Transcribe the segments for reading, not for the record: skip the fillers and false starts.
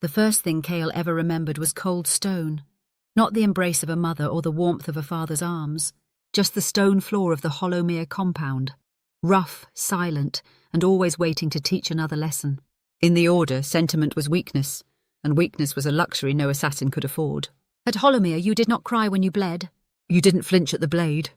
The first thing Cael ever remembered was cold stone. Not the embrace of a mother or the warmth of a father's arms, just the stone floor of the Hollowmere compound. Rough, silent, and always waiting to teach another lesson. In the Order, sentiment was weakness, and weakness was a luxury no assassin could afford. At Hollowmere, you did not cry when you bled. You didn't flinch at the blade.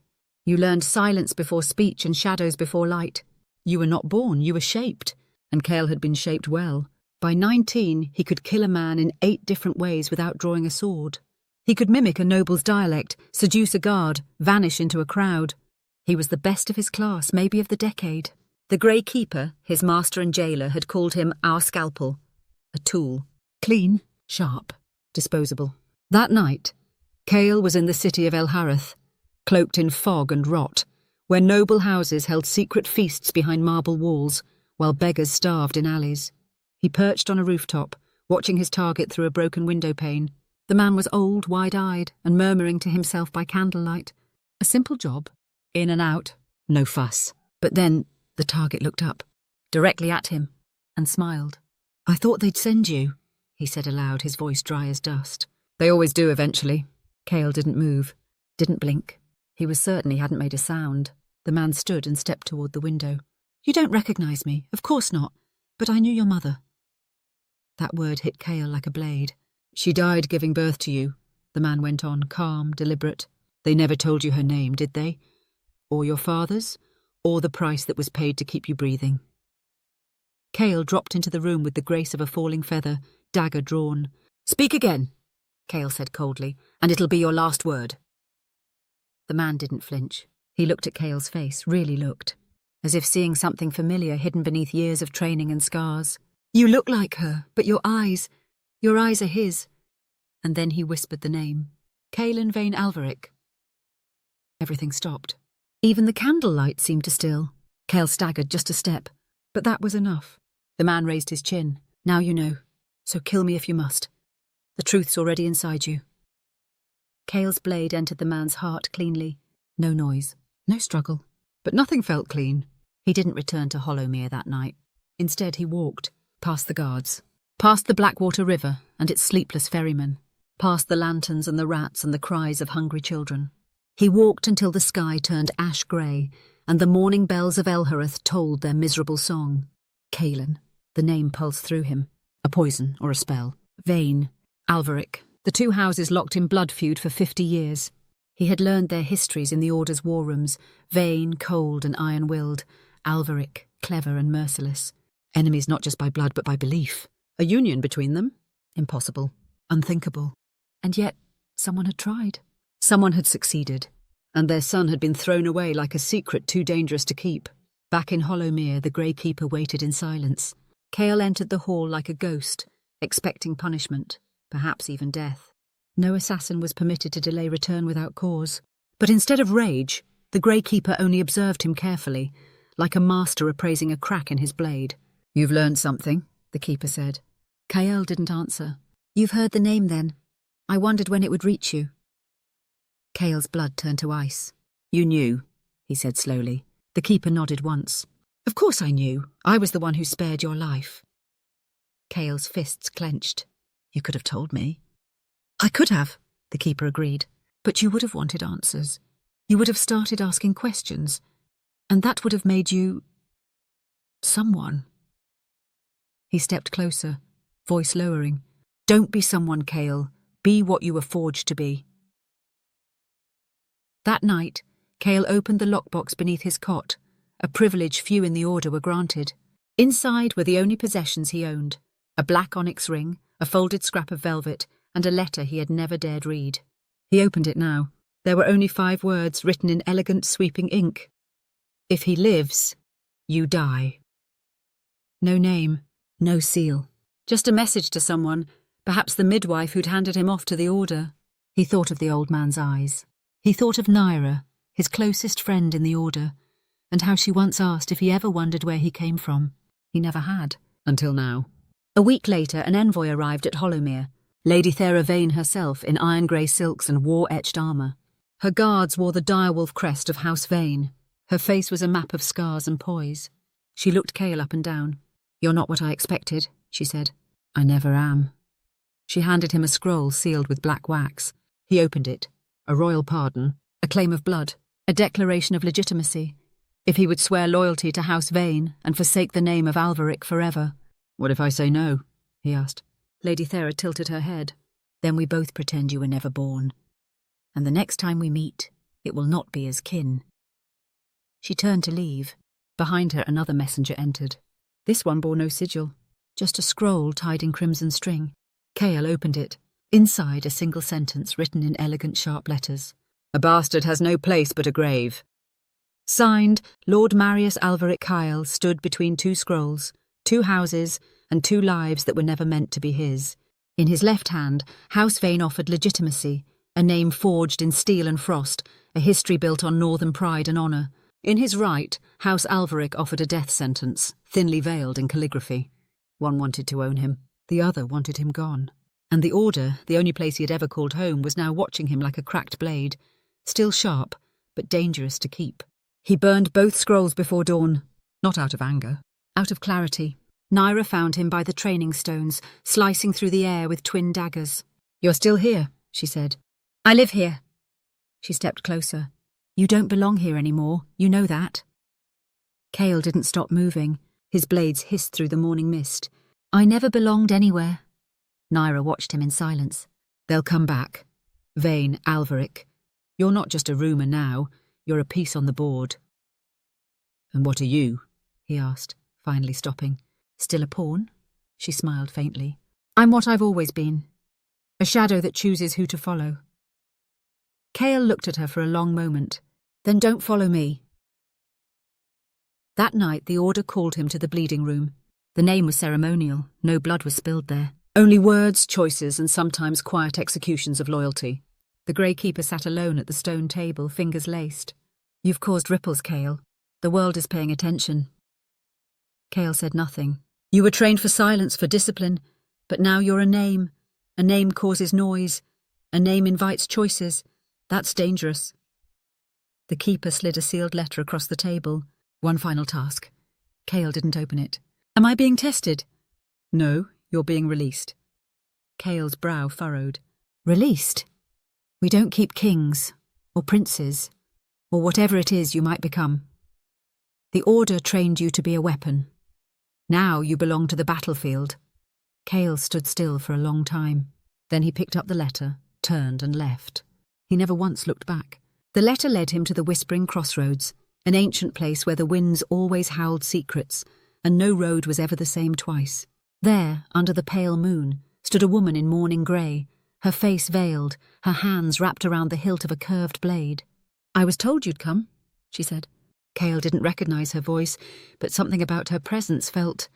You learned silence before speech and shadows before light. You were not born, you were shaped, and Cael had been shaped well. By 19, he could kill a man in 8 different ways without drawing a sword. He could mimic a noble's dialect, seduce a guard, vanish into a crowd. He was the best of his class, maybe of the decade. The Grey Keeper, his master and jailer, had called him our scalpel. A tool. Clean, sharp, disposable. That night, Cael was in the city of El Harith, cloaked in fog and rot, where noble houses held secret feasts behind marble walls, while beggars starved in alleys. He perched on a rooftop, watching his target through a broken window pane. The man was old, wide-eyed, and murmuring to himself by candlelight. A simple job. In and out. No fuss. But then the target looked up, directly at him, and smiled. "I thought they'd send you," he said aloud, his voice dry as dust. "They always do eventually." Cael didn't move, didn't blink. He was certain he hadn't made a sound. The man stood and stepped toward the window. "You don't recognise me, of course not, but I knew your mother." That word hit Cael like a blade. "She died giving birth to you," the man went on, calm, deliberate. "They never told you her name, did they? Or your father's? Or the price that was paid to keep you breathing?" Cael dropped into the room with the grace of a falling feather, dagger drawn. "Speak again," Cael said coldly, "and it'll be your last word." The man didn't flinch. He looked at Cael's face, really looked, as if seeing something familiar hidden beneath years of training and scars. "You look like her, but your eyes are his." And then he whispered the name. Caelen Vane Alveric. Everything stopped. Even the candlelight seemed to still. Cael staggered just a step, but that was enough. The man raised his chin. "Now you know, so kill me if you must. The truth's already inside you." Cael's blade entered the man's heart cleanly. No noise, no struggle, but nothing felt clean. He didn't return to Hollowmere that night. Instead, he walked, past the guards, past the Blackwater River and its sleepless ferrymen, past the lanterns and the rats and the cries of hungry children. He walked until the sky turned ash-grey and the morning bells of El Harith told their miserable song. Caelen, the name pulsed through him. A poison or a spell. Vane, Alveric, the 2 houses locked in blood feud for 50 years. He had learned their histories in the Order's war rooms. Vane, cold and iron-willed. Alveric, clever and merciless. Enemies not just by blood but by belief. A union between them? Impossible. Unthinkable. And yet, someone had tried. Someone had succeeded. And their son had been thrown away like a secret too dangerous to keep. Back in Hollowmere, the Grey Keeper waited in silence. Cael entered the hall like a ghost, expecting punishment, perhaps even death. No assassin was permitted to delay return without cause. But instead of rage, the Grey Keeper only observed him carefully, like a master appraising a crack in his blade. "You've learned something," the Keeper said. Cael didn't answer. "You've heard the name then. I wondered when it would reach you." Cael's blood turned to ice. "You knew," he said slowly. The Keeper nodded once. "Of course I knew. I was the one who spared your life." Cael's fists clenched. "You could have told me." "I could have," the Keeper agreed. "But you would have wanted answers. You would have started asking questions. And that would have made you... someone." He stepped closer, voice lowering. "Don't be someone, Cael. Be what you were forged to be." That night, Cael opened the lockbox beneath his cot, a privilege few in the Order were granted. Inside were the only possessions he owned: a black onyx ring, a folded scrap of velvet, and a letter he had never dared read. He opened it now. There were only 5 words written in elegant, sweeping ink. "If he lives, you die." No name, no seal. Just a message to someone, perhaps the midwife who'd handed him off to the Order. He thought of the old man's eyes. He thought of Naira, his closest friend in the Order, and how she once asked if he ever wondered where he came from. He never had, until now. A week later, an envoy arrived at Hollowmere, Lady Thera Vane herself in iron-grey silks and war-etched armour. Her guards wore the direwolf crest of House Vane. Her face was a map of scars and poise. She looked Cael up and down. "You're not what I expected," she said. "I never am," She handed him a scroll sealed with black wax. He opened it. A royal pardon, a claim of blood, a declaration of legitimacy. If he would swear loyalty to House Vane and forsake the name of Alveric forever. "What if I say no?" he asked. Lady Thera tilted her head. "Then we both pretend you were never born. And the next time we meet, it will not be as kin." She turned to leave. Behind her another messenger entered. This one bore no sigil, just a scroll tied in crimson string. Cael opened it. Inside, a single sentence written in elegant sharp letters. "A bastard has no place but a grave." Signed, Lord Marius Alveric Cael stood between two scrolls, two houses, and two lives that were never meant to be his. In his left hand, House Vane offered legitimacy, a name forged in steel and frost, a history built on northern pride and honour. In his right, House Alveric offered a death sentence, thinly veiled in calligraphy. One wanted to own him, the other wanted him gone. And the Order, the only place he had ever called home, was now watching him like a cracked blade, still sharp, but dangerous to keep. He burned both scrolls before dawn, not out of anger, out of clarity. Naira found him by the training stones, slicing through the air with twin daggers. "You're still here," she said. "I live here." She stepped closer. "You don't belong here anymore, you know that." Cael didn't stop moving. His blades hissed through the morning mist. "I never belonged anywhere." Naira watched him in silence. "They'll come back. Vane, Alveric. You're not just a rumour now, you're a piece on the board." "And what are you?" he asked, finally stopping. "Still a pawn?" She smiled faintly. "I'm what I've always been. A shadow that chooses who to follow." Cael looked at her for a long moment. "Then don't follow me." That night the Order called him to the bleeding room. The name was ceremonial, no blood was spilled there. Only words, choices, and sometimes quiet executions of loyalty. The Grey Keeper sat alone at the stone table, fingers laced. "You've caused ripples, Cael. The world is paying attention." Cael said nothing. "You were trained for silence, for discipline, but now you're a name. A name causes noise. A name invites choices. That's dangerous." The Keeper slid a sealed letter across the table. "One final task." Cael didn't open it. "Am I being tested?" "No, you're being released." Cael's brow furrowed. "Released? We don't keep kings, or princes, or whatever it is you might become. The Order trained you to be a weapon. Now you belong to the battlefield." Cael stood still for a long time. Then he picked up the letter, turned and left. He never once looked back. The letter led him to the Whispering Crossroads, an ancient place where the winds always howled secrets, and no road was ever the same twice. There, under the pale moon, stood a woman in mourning grey, her face veiled, her hands wrapped around the hilt of a curved blade. "I was told you'd come," she said. Cael didn't recognise her voice, but something about her presence felt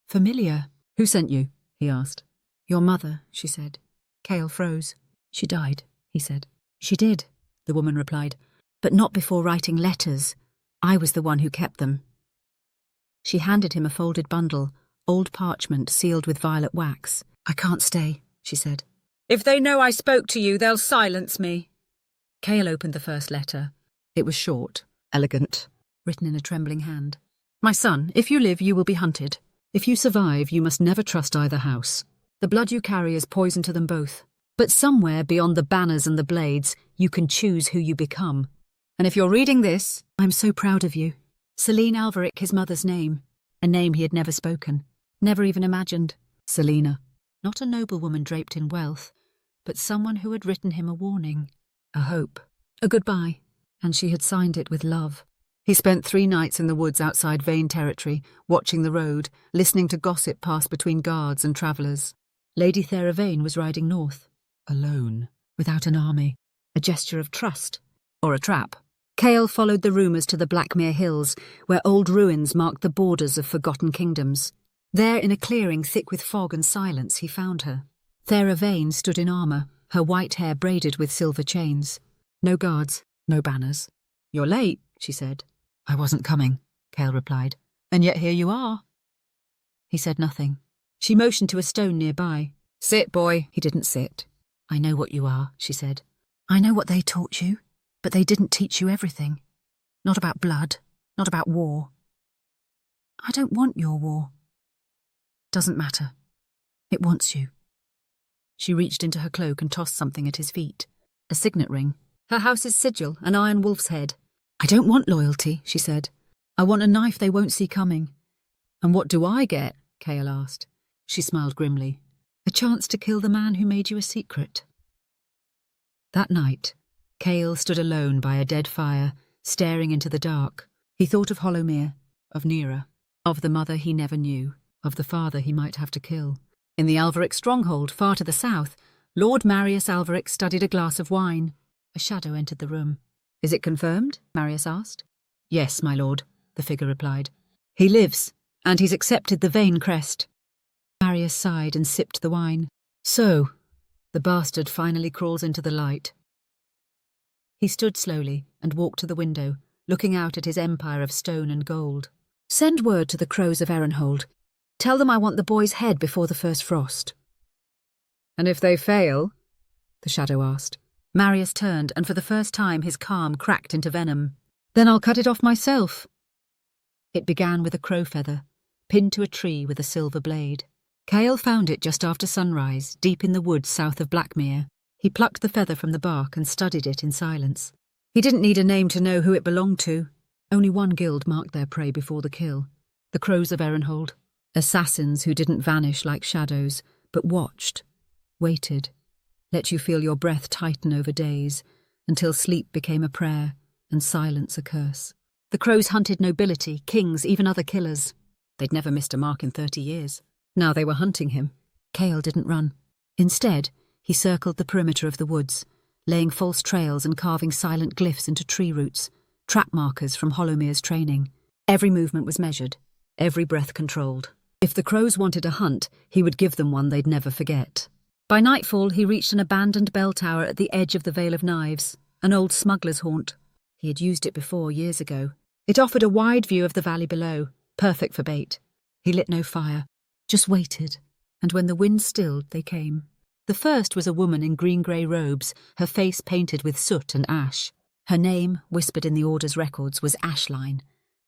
familiar. "Who sent you?" he asked. "Your mother," she said. Cael froze. "She died," he said. "She did," the woman replied, "but not before writing letters. I was the one who kept them." She handed him a folded bundle, old parchment sealed with violet wax. "I can't stay," she said. "If they know I spoke to you, they'll silence me." Cael opened the first letter. It was short, elegant, written in a trembling hand. "My son, if you live, you will be hunted. If you survive, you must never trust either house. The blood you carry is poison to them both. But somewhere beyond the banners and the blades, you can choose who you become. And if you're reading this, I'm so proud of you." Celine Alveric, his mother's name. A name he had never spoken, never even imagined. Selina. Not a noblewoman draped in wealth, but someone who had written him a warning, a hope, a goodbye, and she had signed it with love. He spent 3 nights in the woods outside Vane territory, watching the road, listening to gossip pass between guards and travellers. Lady Thera Vane was riding north, alone, without an army, a gesture of trust, or a trap. Cael followed the rumours to the Blackmere Hills, where old ruins marked the borders of forgotten kingdoms. There, in a clearing thick with fog and silence, he found her. Thera Vane stood in armour, her white hair braided with silver chains. No guards, no banners. "You're late," she said. "I wasn't coming," Cael replied. "And yet here you are." He said nothing. She motioned to a stone nearby. "Sit, boy." He didn't sit. "I know what you are," she said. "I know what they taught you, but they didn't teach you everything. Not about blood, not about war. I don't want your war. Doesn't matter. It wants you." She reached into her cloak and tossed something at his feet. A signet ring. Her house's sigil, an iron wolf's head. I don't want loyalty, she said. I want a knife they won't see coming. And what do I get? Cael asked. She smiled grimly. A chance to kill the man who made you a secret. That night, Cael stood alone by a dead fire, staring into the dark. He thought of Hollowmere, of Nera, of the mother he never knew, of the father he might have to kill. In the Alveric stronghold, far to the south, Lord Marius Alveric studied a glass of wine. A shadow entered the room. Is it confirmed? Marius asked. Yes, my lord, the figure replied. He lives, and he's accepted the Vane crest. Marius sighed and sipped the wine. So, the bastard finally crawls into the light. He stood slowly and walked to the window, looking out at his empire of stone and gold. Send word to the crows of Erenhold. Tell them I want the boy's head before the first frost. And if they fail? The shadow asked. Marius turned, and for the first time his calm cracked into venom. Then I'll cut it off myself. It began with a crow feather, pinned to a tree with a silver blade. Cael found it just after sunrise, deep in the woods south of Blackmere. He plucked the feather from the bark and studied it in silence. He didn't need a name to know who it belonged to. Only one guild marked their prey before the kill. The crows of Erenhold. Assassins who didn't vanish like shadows, but watched, waited, let you feel your breath tighten over days, until sleep became a prayer and silence a curse. The crows hunted nobility, kings, even other killers. They'd never missed a mark in 30 years. Now they were hunting him. Cael didn't run. Instead, he circled the perimeter of the woods, laying false trails and carving silent glyphs into tree roots, trap markers from Hollowmere's training. Every movement was measured, every breath controlled. If the crows wanted a hunt, he would give them one they'd never forget. By nightfall, he reached an abandoned bell tower at the edge of the Vale of Knives, an old smuggler's haunt. He had used it before, years ago. It offered a wide view of the valley below, perfect for bait. He lit no fire, just waited, and when the wind stilled, they came. The first was a woman in green-grey robes, her face painted with soot and ash. Her name, whispered in the Order's records, was Ashline,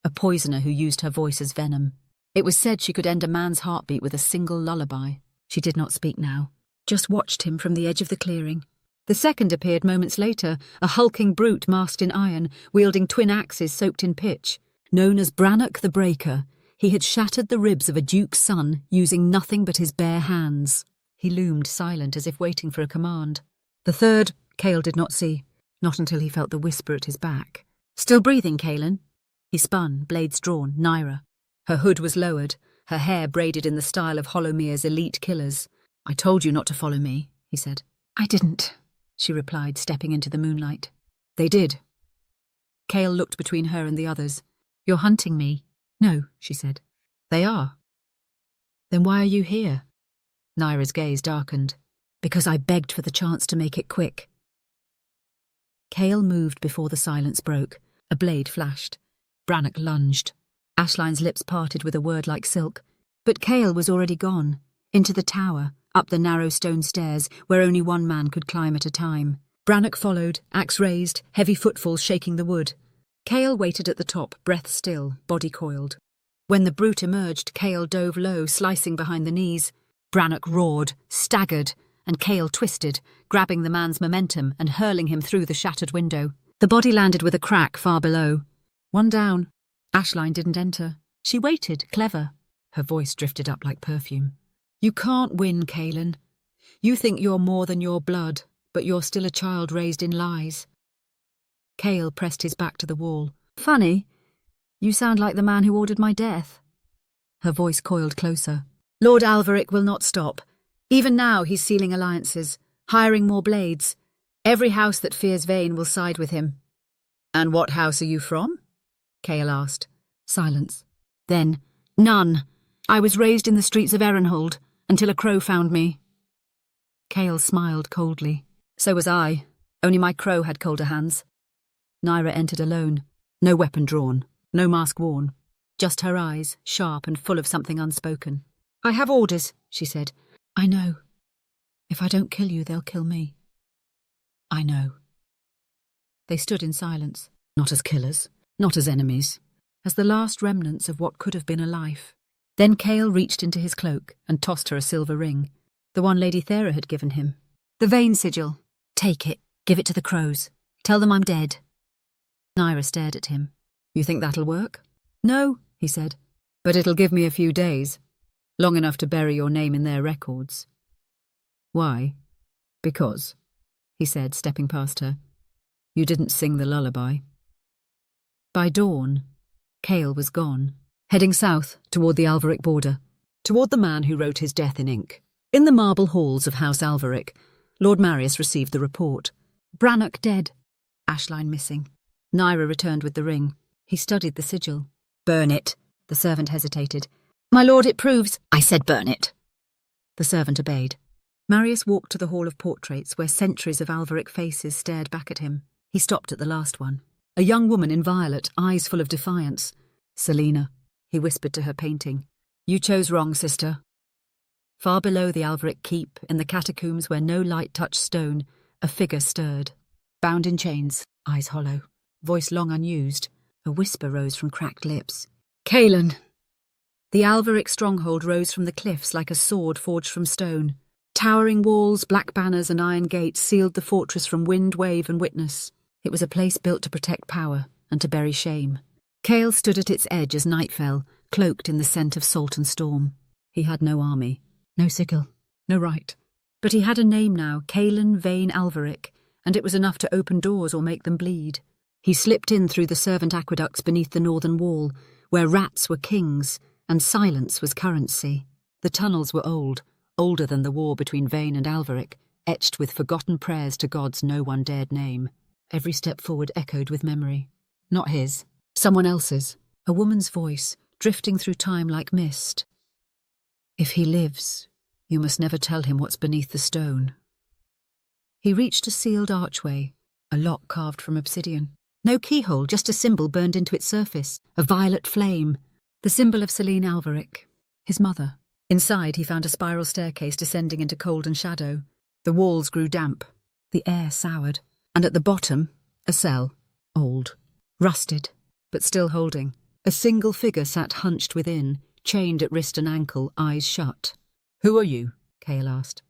a poisoner who used her voice as venom. It was said she could end a man's heartbeat with a single lullaby. She did not speak now, just watched him from the edge of the clearing. The second appeared moments later, a hulking brute masked in iron, wielding twin axes soaked in pitch. Known as Brannock the Breaker, he had shattered the ribs of a duke's son using nothing but his bare hands. He loomed silent as if waiting for a command. The third, Cael did not see, not until he felt the whisper at his back. Still breathing, Caelen? He spun, blades drawn, Nera. Her hood was lowered, her hair braided in the style of Hollowmere's elite killers. I told you not to follow me, he said. I didn't, she replied, stepping into the moonlight. They did. Cael looked between her and the others. You're hunting me. No, she said. They are. Then why are you here? Nera's gaze darkened. Because I begged for the chance to make it quick. Cael moved before the silence broke. A blade flashed. Brannock lunged. Ashline's lips parted with a word like silk. But Cael was already gone, into the tower, up the narrow stone stairs where only one man could climb at a time. Brannock followed, axe raised, heavy footfalls shaking the wood. Cael waited at the top, breath still, body coiled. When the brute emerged, Cael dove low, slicing behind the knees. Brannock roared, staggered, and Cael twisted, grabbing the man's momentum and hurling him through the shattered window. The body landed with a crack far below. One down. Ashline didn't enter. She waited, clever. Her voice drifted up like perfume. You can't win, Caelen. You think you're more than your blood, but you're still a child raised in lies. Cael pressed his back to the wall. Funny. You sound like the man who ordered my death. Her voice coiled closer. Lord Alveric will not stop. Even now he's sealing alliances, hiring more blades. Every house that fears Vane will side with him. And what house are you from? Cael asked. Silence. Then, none. I was raised in the streets of Erenhold, until a crow found me. Cael smiled coldly. So was I, only my crow had colder hands. Nera entered alone, no weapon drawn, no mask worn, just her eyes, sharp and full of something unspoken. I have orders, she said. I know. If I don't kill you, they'll kill me. I know. They stood in silence, not as killers, not as enemies, as the last remnants of what could have been a life. Then Cael reached into his cloak and tossed her a silver ring. The one Lady Thera had given him. The vein sigil. Take it. Give it to the crows. Tell them I'm dead. Naira stared at him. You think that'll work? No, he said. But it'll give me a few days. Long enough to bury your name in their records. Why? Because, he said, stepping past her. You didn't sing the lullaby. By dawn, Cael was gone, heading south toward the Alveric border, toward the man who wrote his death in ink. In the marble halls of House Alveric, Lord Marius received the report. Brannock dead. Ashline missing. Naira returned with the ring. He studied the sigil. Burn it. The servant hesitated. My lord, it proves. I said burn it. The servant obeyed. Marius walked to the hall of portraits where centuries of Alveric faces stared back at him. He stopped at the last one. A young woman in violet, eyes full of defiance. Selina, he whispered to her painting. You chose wrong, sister. Far below the Alveric keep, in the catacombs where no light touched stone, a figure stirred. Bound in chains, eyes hollow, voice long unused, a whisper rose from cracked lips. Caelen! The Alveric stronghold rose from the cliffs like a sword forged from stone. Towering walls, black banners and iron gates sealed the fortress from wind, wave and witness. It was a place built to protect power and to bury shame. Cael stood at its edge as night fell, cloaked in the scent of salt and storm. He had no army, no sigil, no right. But he had a name now, Caelen Vane Alveric, and it was enough to open doors or make them bleed. He slipped in through the servant aqueducts beneath the northern wall, where rats were kings and silence was currency. The tunnels were old, older than the war between Vane and Alveric, etched with forgotten prayers to gods no one dared name. Every step forward echoed with memory. Not his, someone else's. A woman's voice, drifting through time like mist. If he lives, you must never tell him what's beneath the stone. He reached a sealed archway, a lock carved from obsidian. No keyhole, just a symbol burned into its surface, a violet flame. The symbol of Selene Alveric, his mother. Inside he found a spiral staircase descending into cold and shadow. The walls grew damp, the air soured, and at the bottom, a cell, old, rusted, but still holding. A single figure sat hunched within, chained at wrist and ankle, eyes shut. Who are you? Cael asked.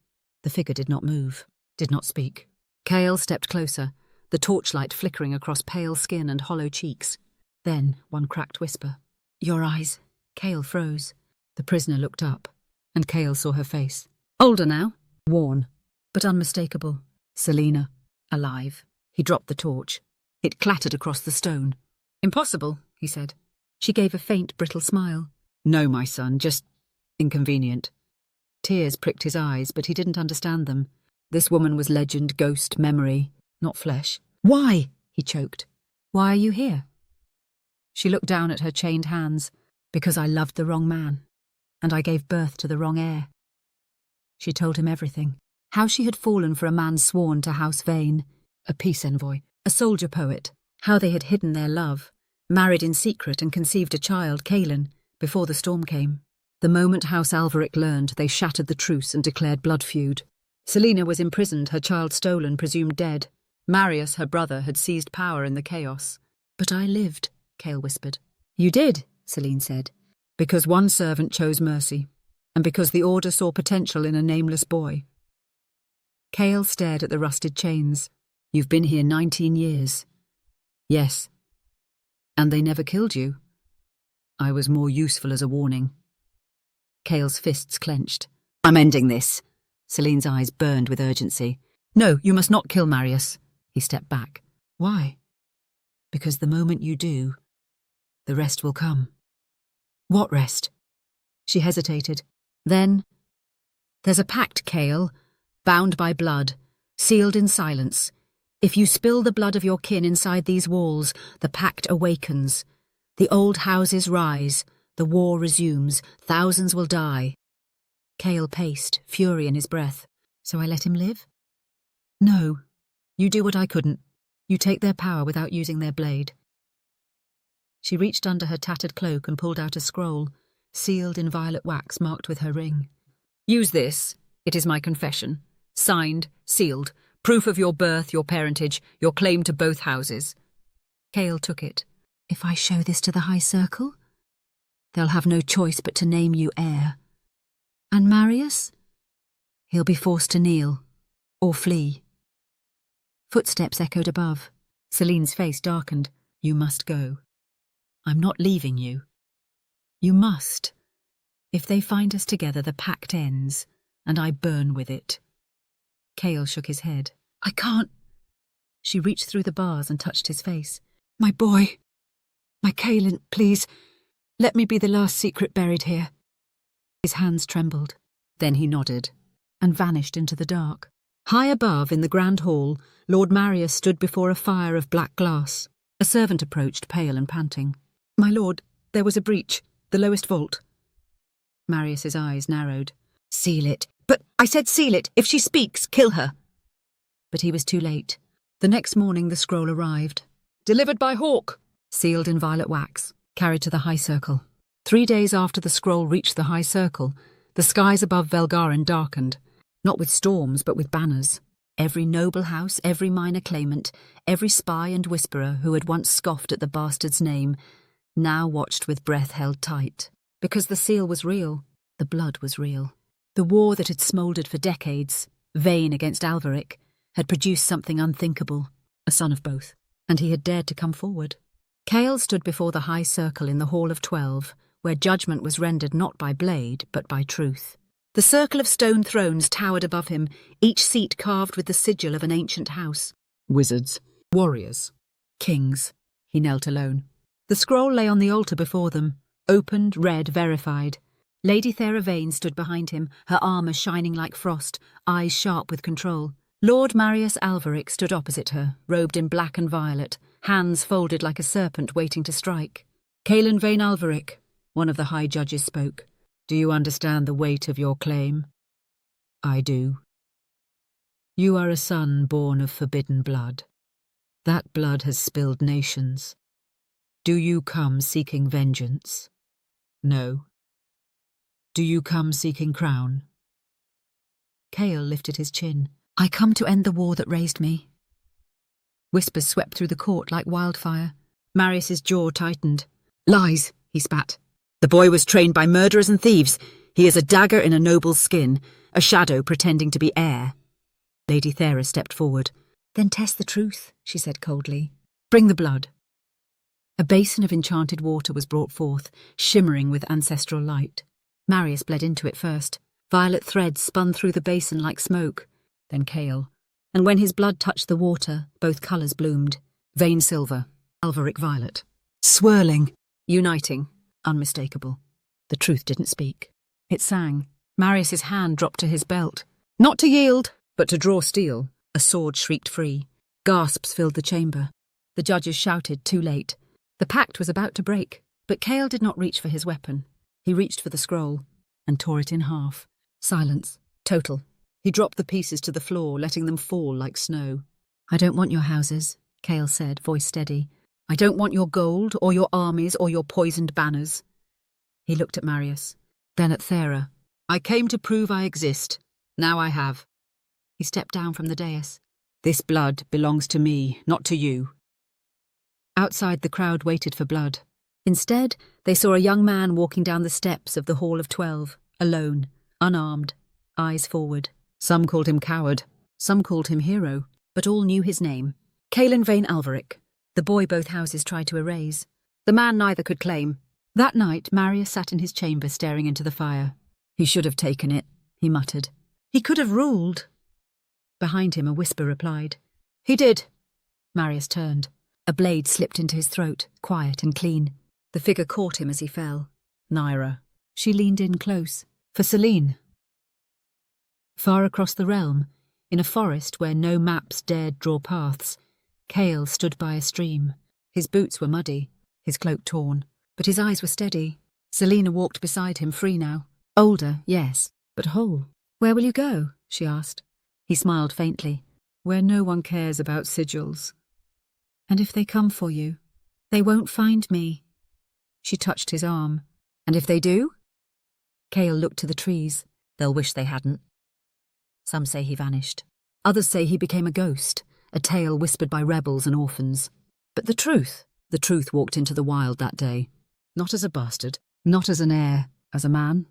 The figure did not move, did not speak. Cael stepped closer, the torchlight flickering across pale skin and hollow cheeks. Then one cracked whisper. Your eyes. Cael froze. The prisoner looked up, and Cael saw her face. Older now, worn, but unmistakable. Selina, alive. He dropped the torch. It clattered across the stone. Impossible, he said. She gave a faint, brittle smile. No, my son, just inconvenient. Tears pricked his eyes, but he didn't understand them. This woman was legend, ghost, memory, not flesh. Why? He choked. Why are you here? She looked down at her chained hands. Because I loved the wrong man, and I gave birth to the wrong heir. She told him everything. How she had fallen for a man sworn to House Vane, a peace envoy, a soldier poet. How they had hidden their love, married in secret and conceived a child, Caelen, before the storm came. The moment House Alveric learned, they shattered the truce and declared blood feud. Selina was imprisoned, her child stolen, presumed dead. Marius, her brother, had seized power in the chaos. But I lived, Cael whispered. You did, Selene said. Because one servant chose mercy, and because the order saw potential in a nameless boy. Cael stared at the rusted chains. You've been here 19 years. Yes. And they never killed you. I was more useful as a warning. Cael's fists clenched. I'm ending this. Selene's eyes burned with urgency. No, you must not kill Marius. He stepped back. Why? Because the moment you do, the rest will come. What rest? She hesitated. Then, there's a pact, Cael, bound by blood, sealed in silence. If you spill the blood of your kin inside these walls, the pact awakens. The old houses rise, the war resumes, thousands will die. Cael paced, fury in his breath. So I let him live? No. You do what I couldn't. You take their power without using their blade. She reached under her tattered cloak and pulled out a scroll, sealed in violet wax marked with her ring. Use this. It is my confession. Signed, sealed. Proof of your birth, your parentage, your claim to both houses. Cael took it. If I show this to the High Circle, they'll have no choice but to name you heir. And Marius? He'll be forced to kneel, or flee. Footsteps echoed above. Celine's face darkened. You must go. I'm not leaving you. You must. If they find us together, the pact ends, and I burn with it. Cael shook his head. I can't. She reached through the bars and touched his face. My boy. My Caelen, please. Let me be the last secret buried here. His hands trembled. Then he nodded, and vanished into the dark. High above, in the grand hall, Lord Marius stood before a fire of black glass. A servant approached, pale and panting. My lord, there was a breach. The lowest vault. Marius's eyes narrowed. Seal it. But I said seal it. If she speaks, kill her. But he was too late. The next morning the scroll arrived. Delivered by Hawk. Sealed in violet wax. Carried to the High Circle. 3 days after the scroll reached the High Circle, the skies above Velgarin darkened. Not with storms, but with banners. Every noble house, every minor claimant, every spy and whisperer who had once scoffed at the bastard's name, now watched with breath held tight. Because the seal was real, the blood was real. The war that had smouldered for decades, Vane against Alveric, had produced something unthinkable, a son of both, and he had dared to come forward. Cael stood before the High Circle in the Hall of 12, where judgment was rendered not by blade, but by truth. The circle of stone thrones towered above him, each seat carved with the sigil of an ancient house. Wizards, warriors, kings. He knelt alone. The scroll lay on the altar before them, opened, read, verified. Lady Thera Vane stood behind him, her armour shining like frost, eyes sharp with control. Lord Marius Alveric stood opposite her, robed in black and violet, hands folded like a serpent waiting to strike. Caelen Vane Alveric, one of the high judges spoke. Do you understand the weight of your claim? I do. You are a son born of forbidden blood. That blood has spilled nations. Do you come seeking vengeance? No. Do you come seeking crown? Cael lifted his chin. I come to end the war that raised me. Whispers swept through the court like wildfire. Marius's jaw tightened. Lies, he spat. The boy was trained by murderers and thieves. He is a dagger in a noble's skin, a shadow pretending to be heir. Lady Thera stepped forward. Then test the truth, she said coldly. Bring the blood. A basin of enchanted water was brought forth, shimmering with ancestral light. Marius bled into it first. Violet threads spun through the basin like smoke. Then Cael. And when his blood touched the water, both colours bloomed. Vane silver, Alveric violet. Swirling, uniting, unmistakable. The truth didn't speak. It sang. Marius's hand dropped to his belt. Not to yield, but to draw steel. A sword shrieked free. Gasps filled the chamber. The judges shouted, too late. The pact was about to break, but Cael did not reach for his weapon. He reached for the scroll and tore it in half. Silence. Total. He dropped the pieces to the floor, letting them fall like snow. I don't want your houses, Cael said, voice steady. I don't want your gold, or your armies, or your poisoned banners. He looked at Marius, then at Thera. I came to prove I exist. Now I have. He stepped down from the dais. This blood belongs to me, not to you. Outside, the crowd waited for blood. Instead, they saw a young man walking down the steps of the Hall of 12, alone, unarmed, eyes forward. Some called him coward, some called him hero, but all knew his name. Caelen Vane Alveric. The boy both houses tried to erase. The man neither could claim. That night, Marius sat in his chamber staring into the fire. He should have taken it, he muttered. He could have ruled. Behind him a whisper replied. He did. Marius turned. A blade slipped into his throat, quiet and clean. The figure caught him as he fell. Naira. She leaned in close. For Celine. Far across the realm, in a forest where no maps dared draw paths, Cael stood by a stream. His boots were muddy, his cloak torn, but his eyes were steady. Selina walked beside him, free now. Older, yes, but whole. Where will you go? She asked. He smiled faintly. Where no one cares about sigils. And if they come for you, they won't find me. She touched his arm. And if they do? Cael looked to the trees. They'll wish they hadn't. Some say he vanished. Others say he became a ghost, a tale whispered by rebels and orphans. But the truth walked into the wild that day. Not as a bastard, not as an heir, as a man,